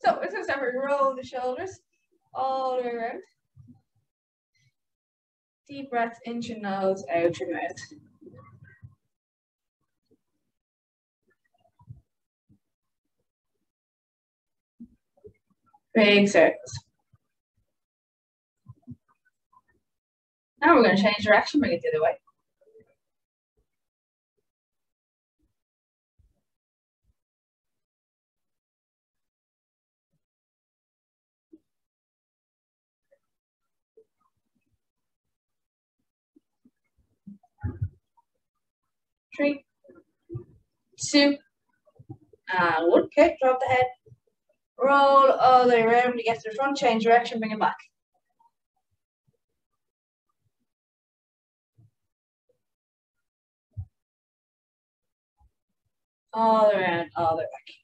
So we're going to start with roll the shoulders all the way around. Deep breath into your nose, out your mouth. Big circles. Now we're going to change direction, bring it the other way. Three, two, and one. Okay, drop the head. Roll all the way around to get to the front, change direction, bring it back. All the way around, all the way back.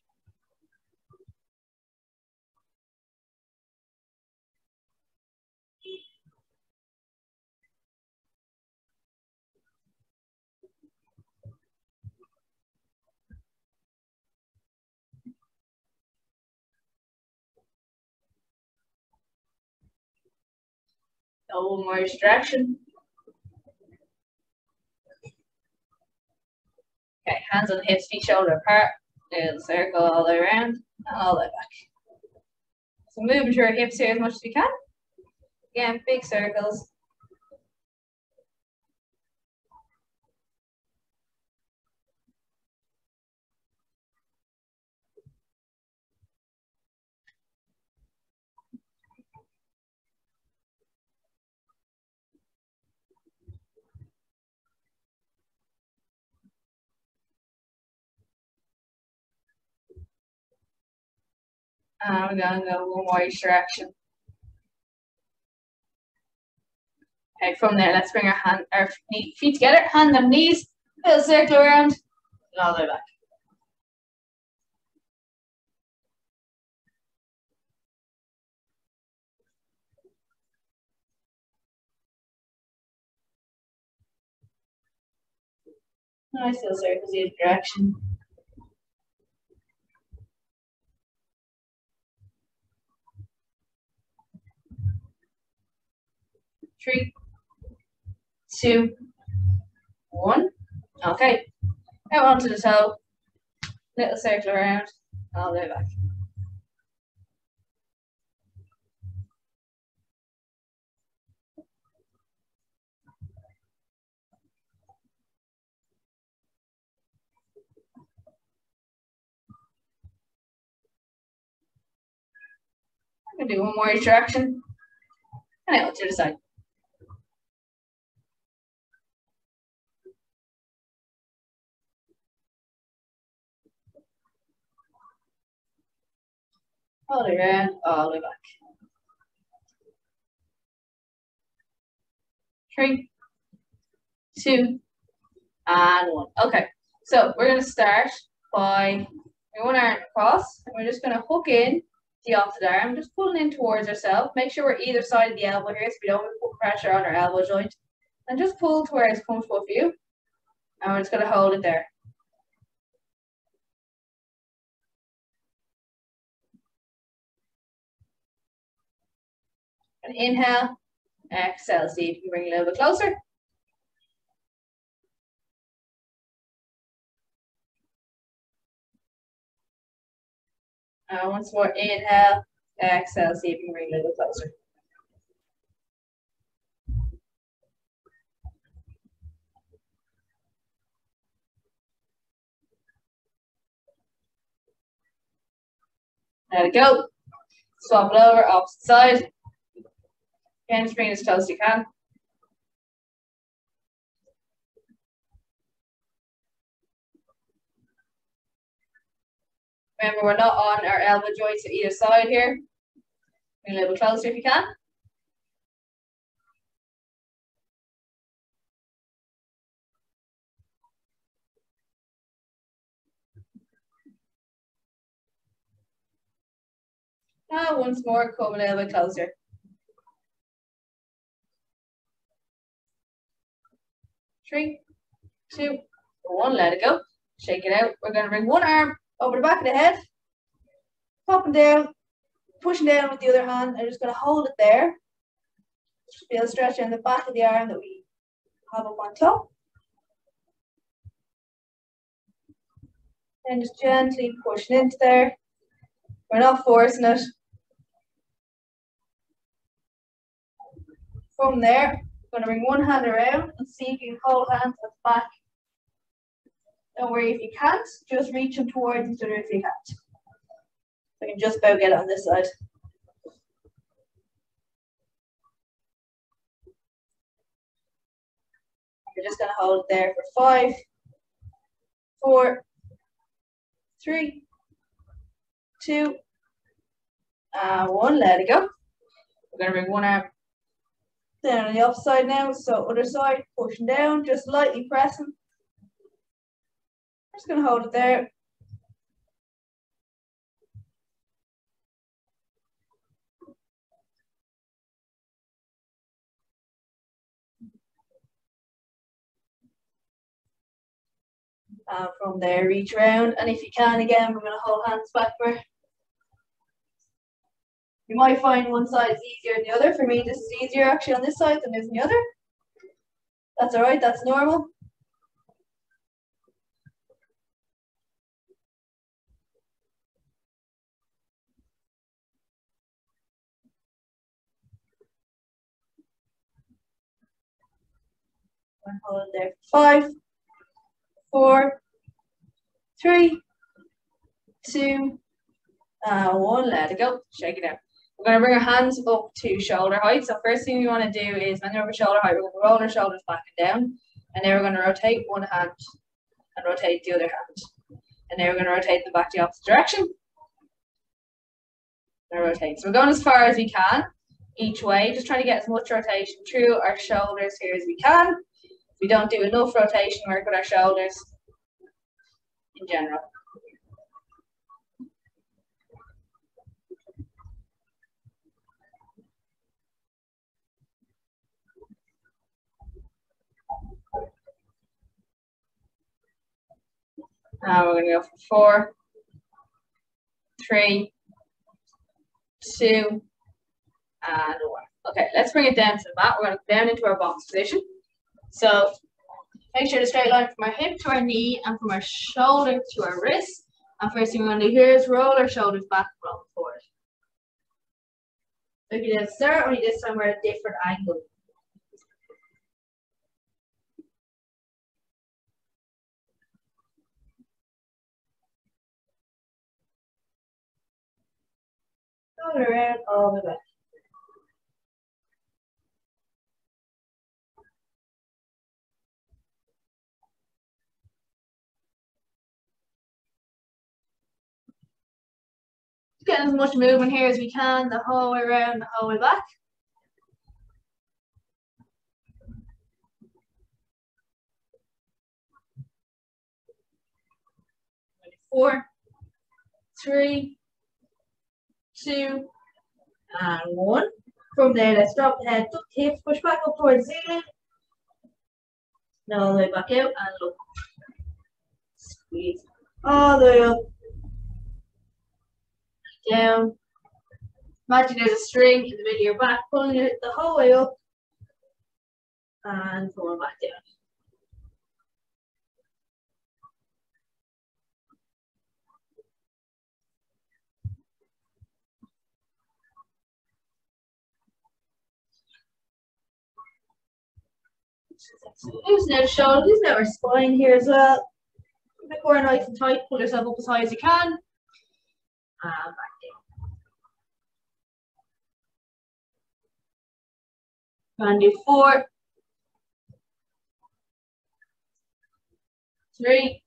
One more direction. Okay, hands on the hips, feet shoulder apart. Little circle all the way around and all the way back. So moving through our hips here as much as we can. Again, big circles. And we're going to go one more each direction. Okay, from there, let's bring our feet together, hands on knees, little circle around, and all the way back. Nice little circles in each direction. Three, two, one. Okay. Out onto the toe. Little circle around. All the way back. I'm going to do one more each direction. And out to the side. All the way around, all the way back. 3, 2, and 1. Okay, so we're going to start by one arm across, and we're just going to hook in the opposite arm, just pulling in towards ourselves. Make sure we're either side of the elbow here, so we don't put pressure on our elbow joint. And just pull to where it's comfortable for you. And we're just going to hold it there. And inhale, exhale. See if you can bring it a little bit closer. And once more, inhale, exhale. See if you can bring it a little bit closer. Let it go. Swap it over, opposite side. Again, just bring it as close as you can. Remember, we're not on our elbow joints at either side here. Bring it a little bit closer if you can. Now, once more, come a little bit closer. 3, 2, 1, let it go. Shake it out. We're going to bring one arm over the back of the head, up and down, pushing down with the other hand. I'm just going to hold it there. Just feel stretch in the back of the arm that we have up on top. And just gently pushing into there. We're not forcing it. From there, I'm going to bring one hand around and see if you can hold hands at the back. Don't worry if you can't, just reach them towards each other if you can't. I can just about get it on this side. You're just going to hold it there for 5, 4, 3, 2, 1. Let it go. We're going to bring one arm down on the opposite side now. So other side, pushing down, just lightly pressing. Just going to hold it there. And from there, reach around. And if you can, again, we're going to hold hands backward. You might find one side is easier than the other. For me, this is easier actually on this side than it is on the other. That's all right, that's normal. And hold it there for 5, 4, 3, 2, 1. Let it go. Shake it out. We're going to bring our hands up to shoulder height. So first thing we want to do is when they're over shoulder height, we're going to roll our shoulders back and down. And then we're going to rotate one hand and rotate the other hand. And then we're going to rotate them back the opposite direction. And rotate. So we're going as far as we can each way. Just trying to get as much rotation through our shoulders here as we can. If we don't do enough rotation work with our shoulders in general. Now we're going to go for 4, 3, 2, and 1. Okay, let's bring it down to the mat. We're going to go down into our box position. So make sure the straight line from our hip to our knee and from our shoulder to our wrist. And first thing we're going to do here is roll our shoulders back and roll forward. Like we did at the start, only this time we're at a different angle. Going around all the way. Getting as much movement here as we can, the whole way around, the whole way back. Four, 3, 2, and 1. From there, let's drop the head, tuck the hips, push back up towards the ceiling. Now all the way back out and look. Squeeze all the way up. Down. Imagine there's a string in the middle of your back, pulling it the whole way up and pulling back down. Loosen out the shoulder, loosen out our spine here as well. Keep the core nice and tight, pull yourself up as high as you can. And back down. And do 4, 3,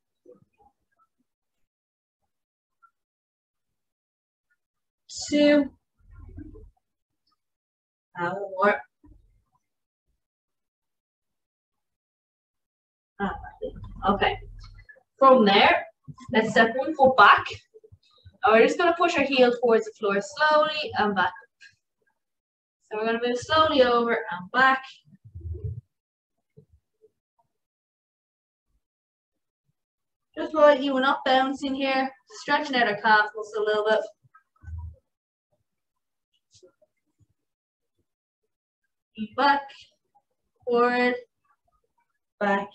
2, and 1 more. Okay. From there, let's step one foot back. And we're just going to push our heel towards the floor slowly and back. So we're going to move slowly over and back. Just lightly, we're not bouncing here. Stretching out our calf muscle a little bit. Back, forward, back,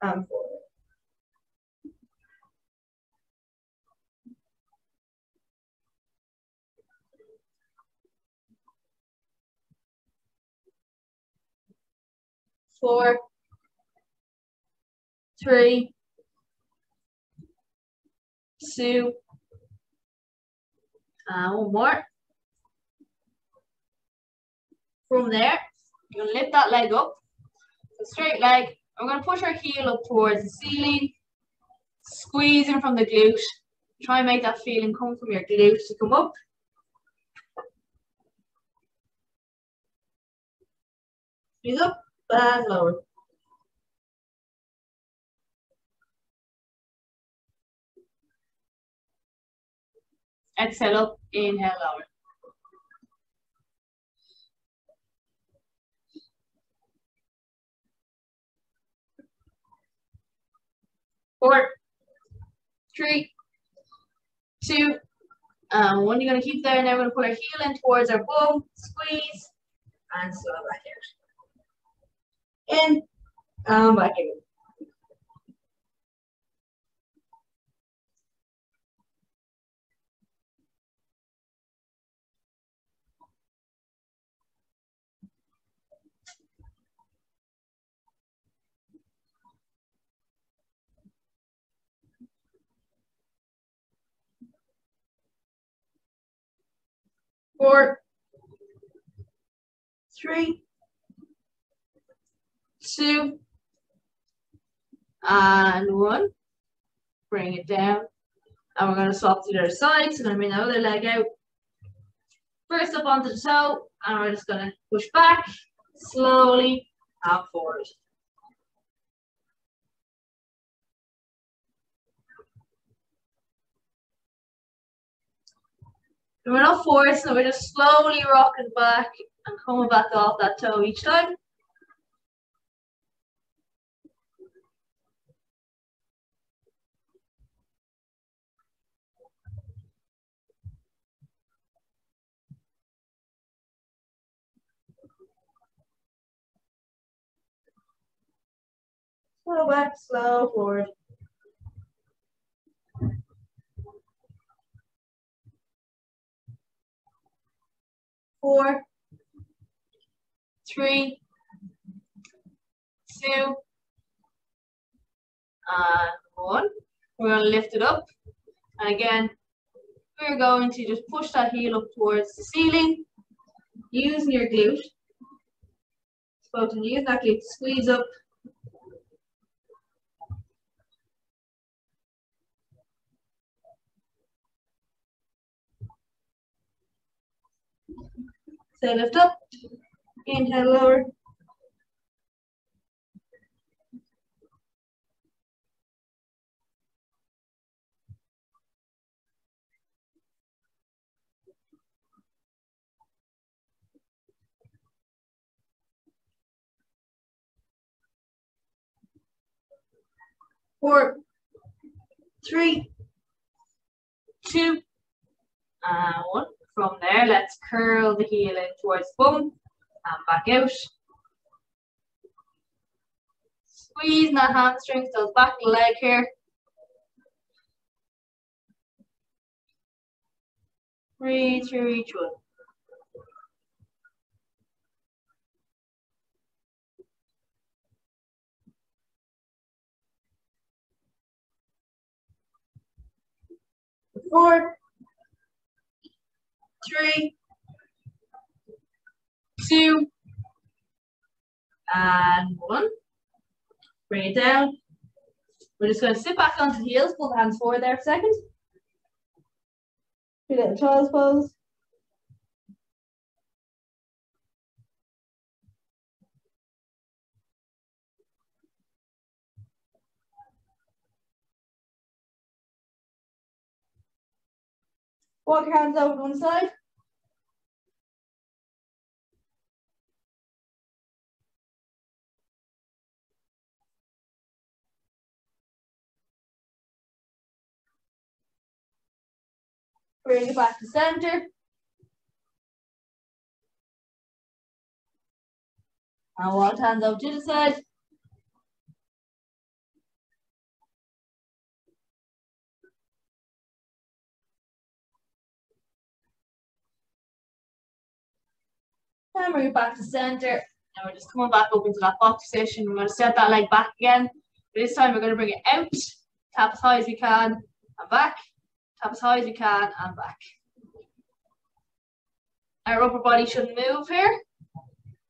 and forward. Four, three, two, and one more. From there, you're gonna lift that leg up, so straight leg. We're gonna push our heel up towards the ceiling, squeezing from the glute. Try and make that feeling come from your glute to come up. Squeeze up, and lower. Exhale up, inhale lower. Four, three, two, one. You're gonna keep there, and then we're gonna put our heel in towards our bum, squeeze, and slow back out. In, back in. Four, three, two, and one. Bring it down. And we're going to swap to the other side. So we're going to bring the other leg out. First up onto the toe. And we're just going to push back slowly and forward. And we're not forced, so we're just slowly rocking back and coming back off that toe each time. Slow back, slow forward. Four, three, two, and one. We're going to lift it up. And again, we're going to just push that heel up towards the ceiling, using your glute. So use that glute to squeeze up. So lift up, inhale lower. Four, three, two, and one. From there, let's curl the heel in towards the bum and back out. Squeezing that hamstring, so it's back the leg here. Breathe through each one. Four, three, two, and one. Bring it down. We're just going to sit back onto the heels, pull the hands forward there for a second. Do a little child's pose. Walk your hands over to one side. Bring it back to center. And walk hands out to the side. And bring it back to center. And we're just coming back up into that box position. We're going to set that leg back again. This time we're going to bring it out, tap as high as we can, and back. Tap as high as we can, and back. Our upper body shouldn't move here.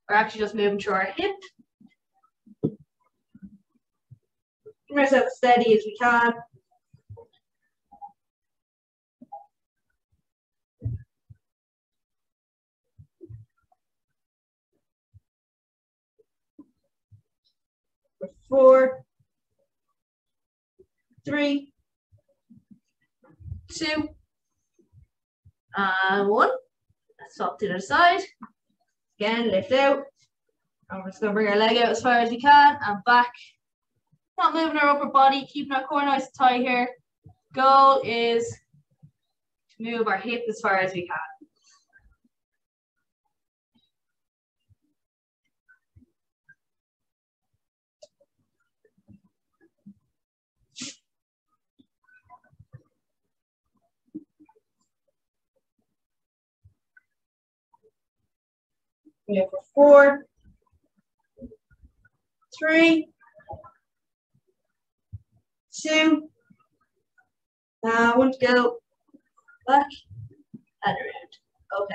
We're actually just moving through our hip. Keep ourselves as steady as we can. Four, 3, 2, and 1. Let's swap to the other side. Again, lift out. And we're just going to bring our leg out as far as we can and back. Not moving our upper body, keeping our core nice and tight here. Goal is to move our hip as far as we can. We go for 4, 3, 2, 1 to go. Back and around. Okay.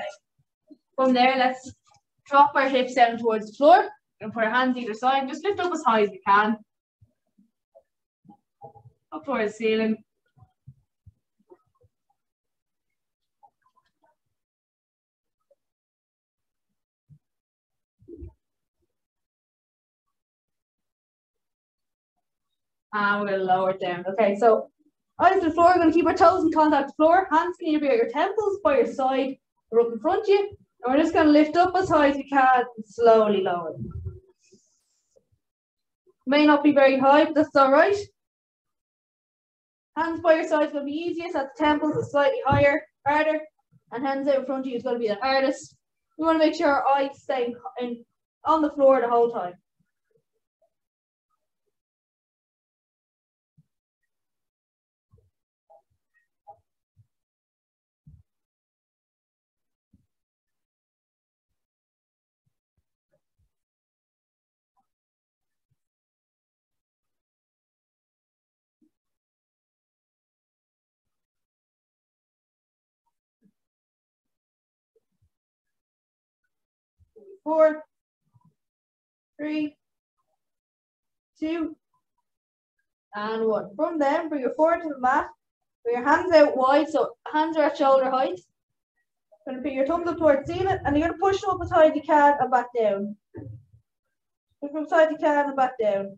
From there, let's drop our hips down towards the floor and put our hands either side. Just lift up as high as we can. Up towards the ceiling. And we're going to lower it down. Okay, so eyes to the floor. We're going to keep our toes in contact with the floor. Hands can either be at your temples, by your side, or up in front of you. And we're just going to lift up as high as we can and slowly lower. May not be very high, but that's all right. Hands by your side is going to be easiest. At the temples, it's slightly higher, harder. And hands out in front of you is going to be the hardest. We want to make sure our eyes stay on the floor the whole time. Four, 3, 2, and 1. From then, bring your forward to the mat. Bring your hands out wide, so hands are at shoulder height. You're going to put your thumbs up towards the ceiling, and you're going to push them up as high as you can and back down. Push them up as high as you can and back down.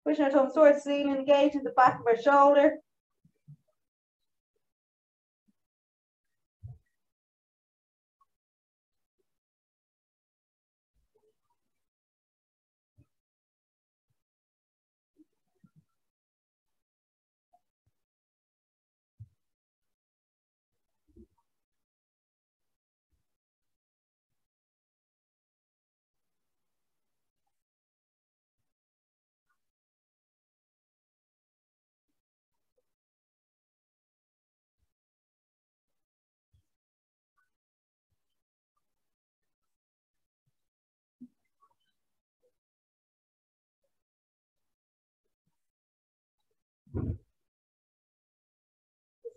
Pushing our thumbs towards the ceiling, engaging the back of our shoulder.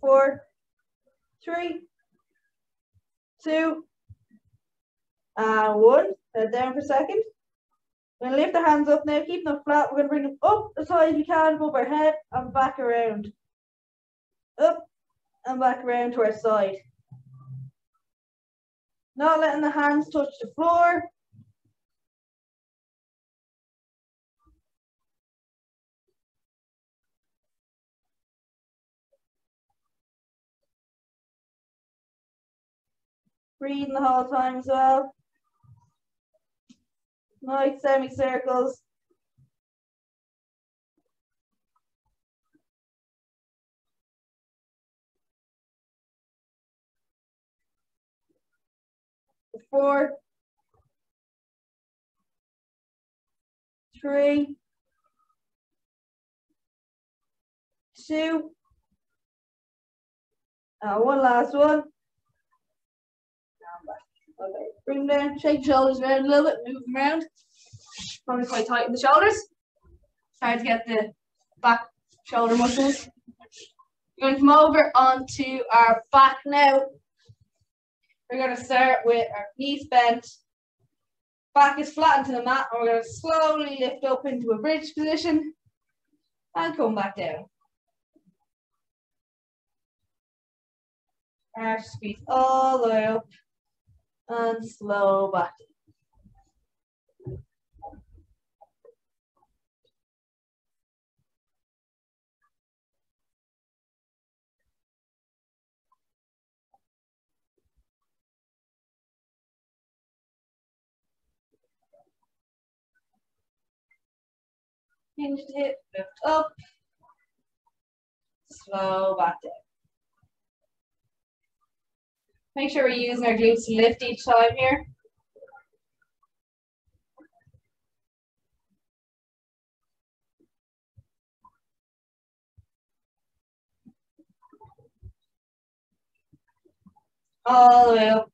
Four, 3, 2, and 1. Head down for a second. We're going to lift the hands up now, keeping them flat. We're going to bring them up as high as we can above our head and back around. Up and back around to our side. Not letting the hands touch the floor. Breathing the whole time as well. Nice semicircles. 4, 3, 2, one last one. Okay, bring them down, shake your shoulders around a little bit, move them around. Probably quite tight in the shoulders. Try to get the back shoulder muscles. We're going to come over onto our back now. We're going to start with our knees bent. Back is flattened to the mat, and we're going to slowly lift up into a bridge position and come back down. Arch squeeze all the way up and slow back. Hinge the hip, lift up, slow back down. Make sure we're using our glutes to lift each time here. All the way up,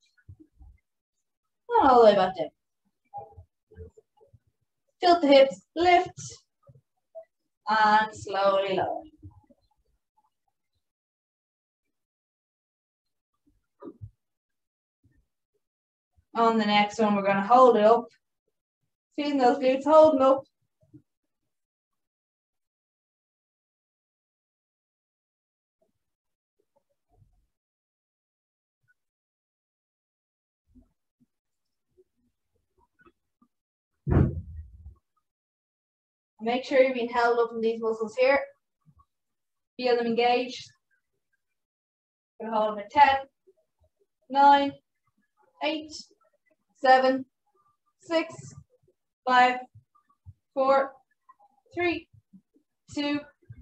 and all the way back down. Tilt the hips, lift, and slowly lower. On the next one, we're going to hold it up. Feeling those glutes, holding up. Make sure you're being held up in these muscles here. Feel them engaged. We're going to hold them at 10, 9, 8, 7, 6, 5, 4, 3, 2,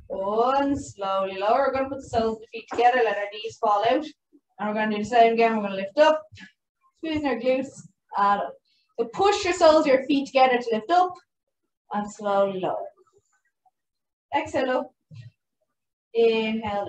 1. Slowly lower. We're going to put the soles of the feet together, let our knees fall out. And we're going to do the same again. We're going to lift up, squeezing our glutes, and up. So push your soles of your feet together to lift up, and slowly lower. Exhale up. Inhale down.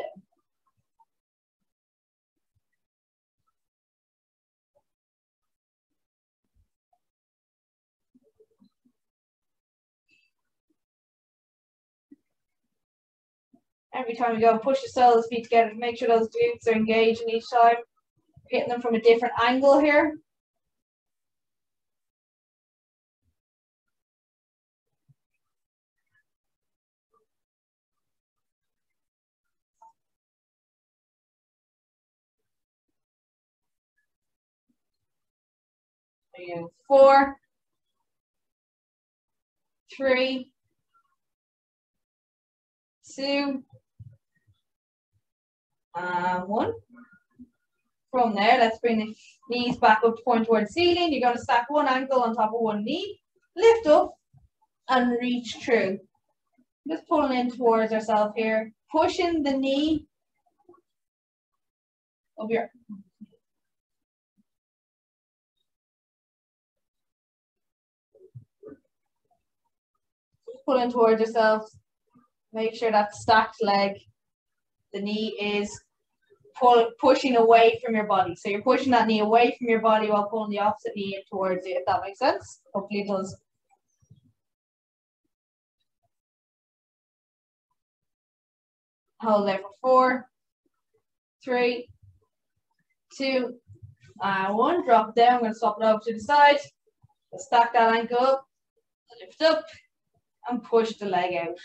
Every time you go, push the soles of the feet together to make sure those glutes are engaged in each time. Hitting them from a different angle here. Again, 4, 3, 2, and 1. From there, let's bring the knees back up to point towards the ceiling. You're going to stack one ankle on top of one knee, lift up, and reach through. Just pulling in towards ourselves here, pushing the knee up here. Pull in towards yourselves. Make sure that stacked leg, the knee is pushing away from your body. So you're pushing that knee away from your body while pulling the opposite knee in towards you, if that makes sense. Hopefully it does. Hold there for 4, 3, 2, and 1. Drop down. I'm going to swap it over to the side. Stack that ankle up, lift up, and push the leg out.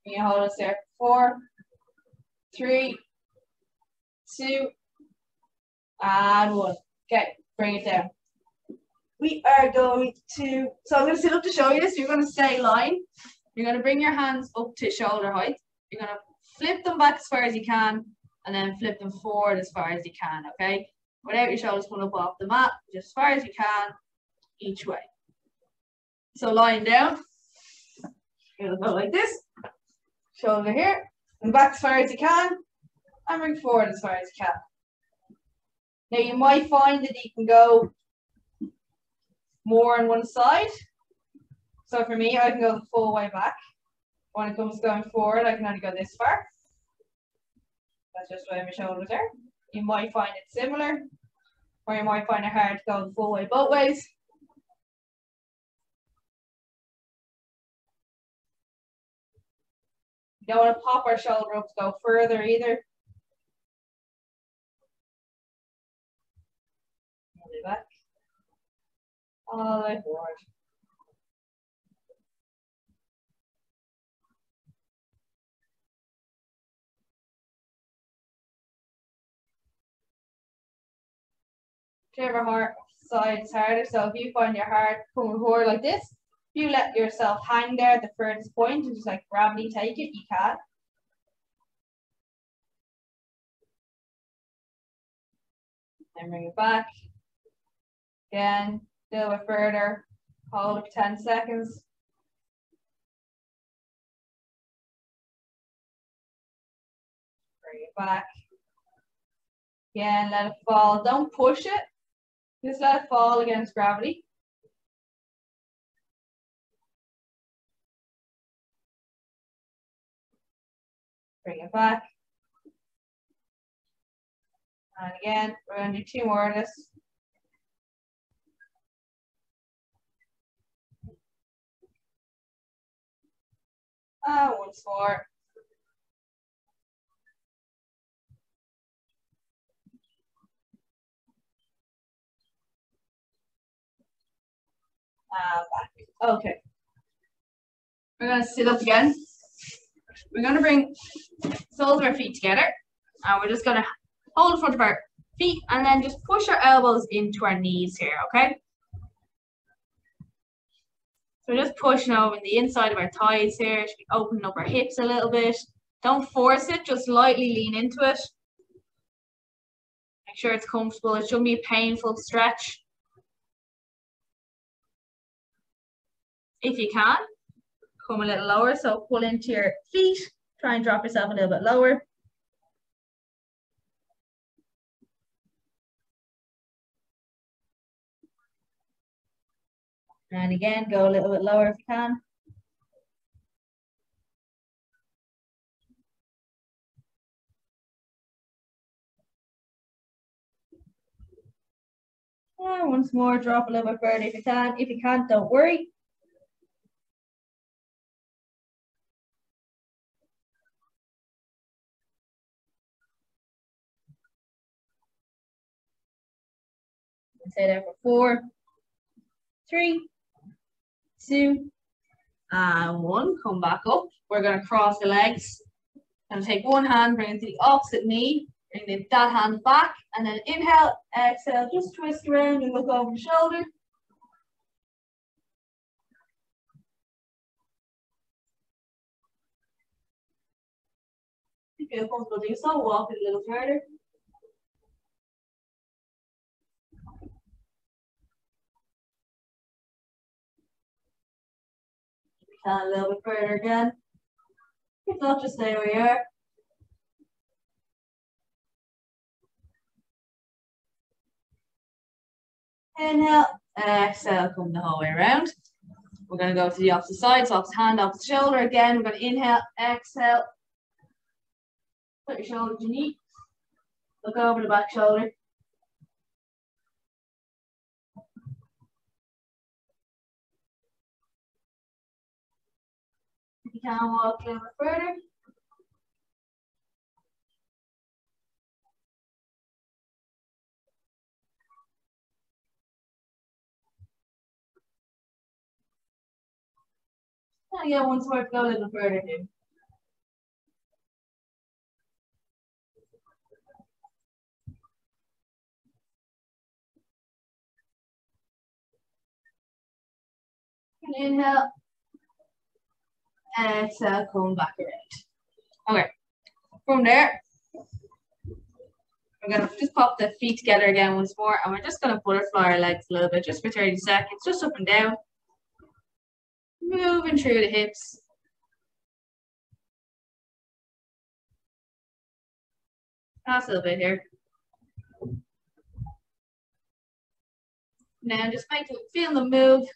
You hold us there. 4, 3, 2, and 1. Okay, bring it down. We are going to, so I'm going to sit up to show you this. You're going to stay line. You're going to bring your hands up to shoulder height. You're going to flip them back as far as you can, and then flip them forward as far as you can, okay? Without your shoulders coming up off the mat, just as far as you can, each way. So lying down, you're going to go like this. Shoulder here, and back as far as you can, and bring forward as far as you can. Now you might find that you can go more on one side. So for me, I can go the full way back. When it comes to going forward, I can only go this far. That's just where my shoulders are. You might find it similar, or you might find it hard to go the full way both ways. You don't want to pop our shoulder up to go further either. All the way back. All the way forward. Whichever side is harder. So if you find your heart coming forward like this, if you let yourself hang there at the furthest point and just like gravity take it, you can. Then bring it back. Again, a little bit further. Hold it for 10 seconds. Bring it back. Again, let it fall. Don't push it. Just let it fall against gravity. Bring it back. And again, we're going to do 2 more of this. Once more. Back. Okay. We're going to sit up again. We're going to bring soles of our feet together. And we're just going to hold the front of our feet and then just push our elbows into our knees here, okay? So we're just pushing over the inside of our thighs here. Should be opening up our hips a little bit. Don't force it, just lightly lean into it. Make sure it's comfortable. It shouldn't be a painful stretch. If you can, come a little lower. So pull into your feet. Try and drop yourself a little bit lower. And again, go a little bit lower if you can. And once more, drop a little bit further if you can. If you can't, don't worry. Stay there for 4, 3, 2, and 1. Come back up. We're going to cross the legs. I'm going to take one hand, bring it to the opposite knee, bring that hand back, and then inhale, exhale, just twist around and look over the shoulder. If you feel comfortable do so, walk it a little further. A little bit further again. If not, just stay where you are. Inhale, exhale, come the whole way around. We're going to go to the opposite side, so opposite hand, opposite shoulder. Again, we're going to inhale, exhale. Put your shoulder to your knee. Look over the back shoulder. If you can, walk a little bit further. And again, once more, go a little further too. Inhale. Exhale, come back around. Okay. From there, we're gonna just pop the feet together again once more, and we're just gonna butterfly our legs a little bit, just for 30 seconds, just up and down. Moving through the hips. Last little bit here. Now just feel the move.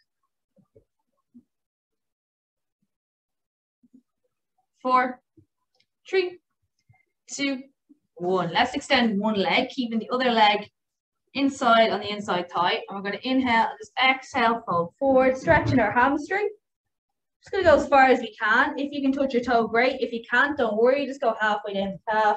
4, 3, 2, 1. Let's extend one leg, keeping the other leg inside on the inside thigh. And we're going to inhale and just exhale, fold forward, stretching our hamstring. Just going to go as far as we can. If you can touch your toe, great. If you can't, don't worry. Just go halfway down the calf.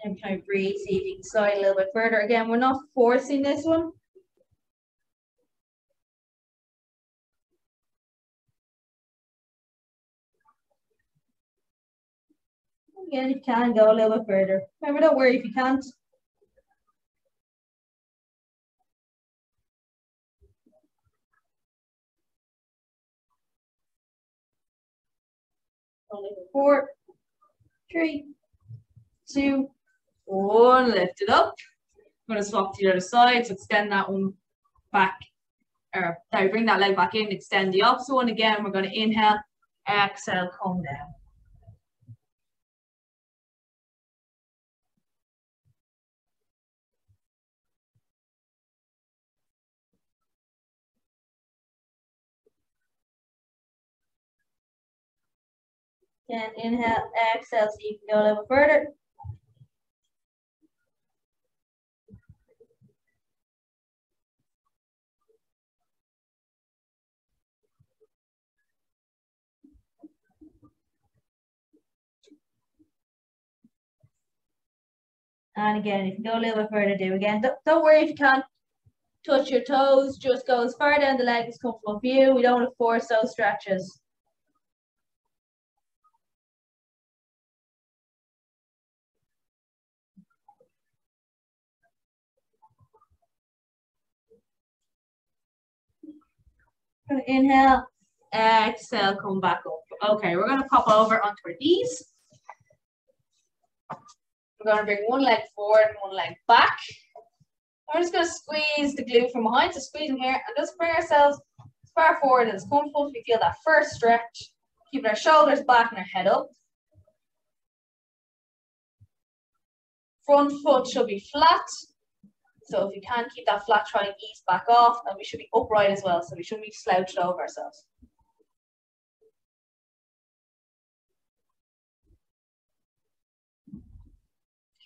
And kind of breathe, see if you can slide a little bit further. Again, we're not forcing this one. Again, if you can, go a little bit further. Remember, don't worry if you can't. Only 4, 3, 2, 1. Lift it up. I'm going to swap to the other side. So extend that one back. Or sorry, bring that leg back in. Extend the opposite one again. We're going to inhale, exhale, come down. Again, inhale, exhale, so you can go a little further. And again, if you go a little bit further, do again. Don't worry if you can't touch your toes. Just go as far down the leg as comfortable for you. We don't want to force those stretches. Inhale, exhale, come back up. Okay, we're going to pop over onto our knees. We're going to bring one leg forward and one leg back. We're just going to squeeze the glute from behind. So squeeze in here and just bring ourselves as far forward as comfortable. We feel that first stretch. Keeping our shoulders back and our head up. Front foot should be flat. So if you can't keep that flat, try and ease back off. And we should be upright as well. So we shouldn't be slouched over ourselves.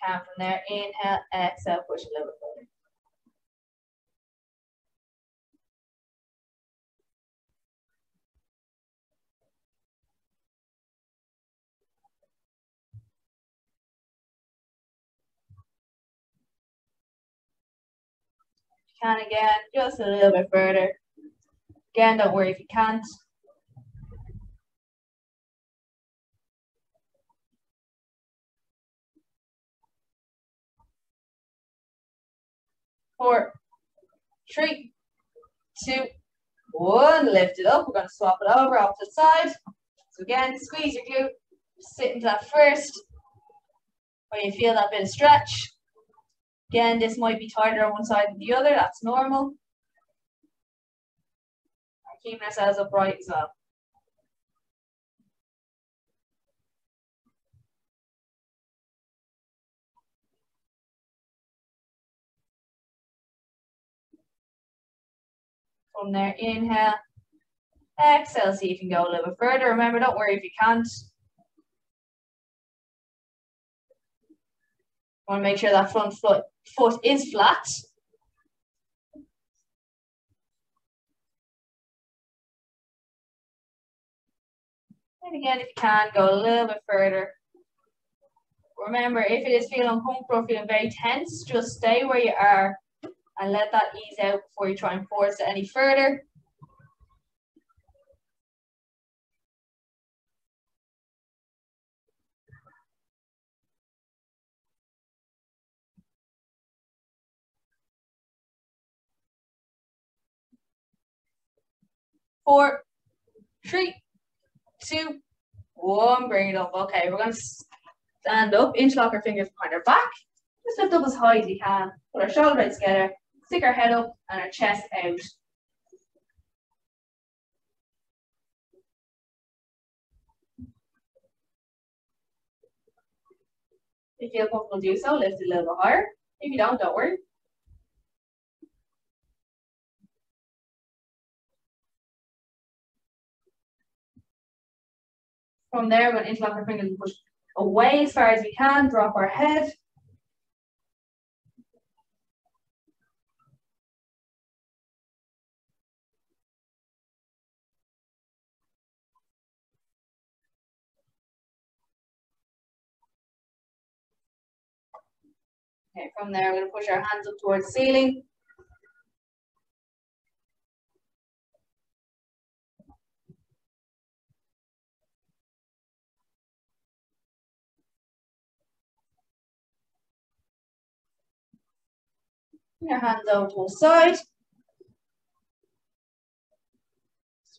Count from there. Inhale, exhale, push a little bit further. Can again, just a little bit further. Again, don't worry if you can't. Four, 3, 2, 1. Lift it up. We're going to swap it over opposite side. So again, squeeze your glute. Sit into that first, where you feel that bit of stretch. Again, this might be tighter on one side than the other. That's normal. And keeping ourselves upright as well. From there, inhale, exhale, see if you can go a little bit further. Remember, don't worry if you can't. Want to make sure that front foot is flat. And again, if you can, go a little bit further. Remember, if it is feeling uncomfortable, feeling very tense, just stay where you are and let that ease out before you try and force it any further. 4, 3, 2, 1. Bring it up. Okay, we're going to stand up, interlock our fingers behind our back. Just lift up as high as we can. Put our shoulder blades together, stick our head up and our chest out. If you feel comfortable, do so. Lift it a little bit higher. If you don't worry. From there, we're going to interlock our fingers and push away as far as we can. Drop our head. Okay, from there, we're going to push our hands up towards the ceiling. Your hands over to the side. Just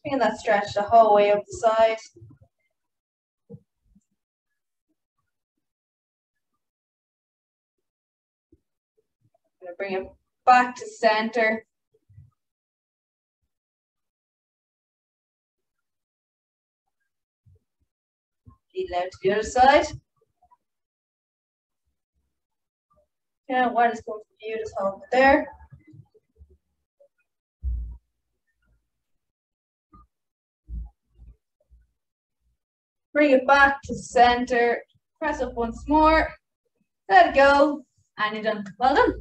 feel that stretch the whole way up the side. I'm going to bring it back to center. Lead it out to the other side. Yeah, what is going for you? Just hold it there. Bring it back to center. Press up once more. Let it go. And you're done. Well done.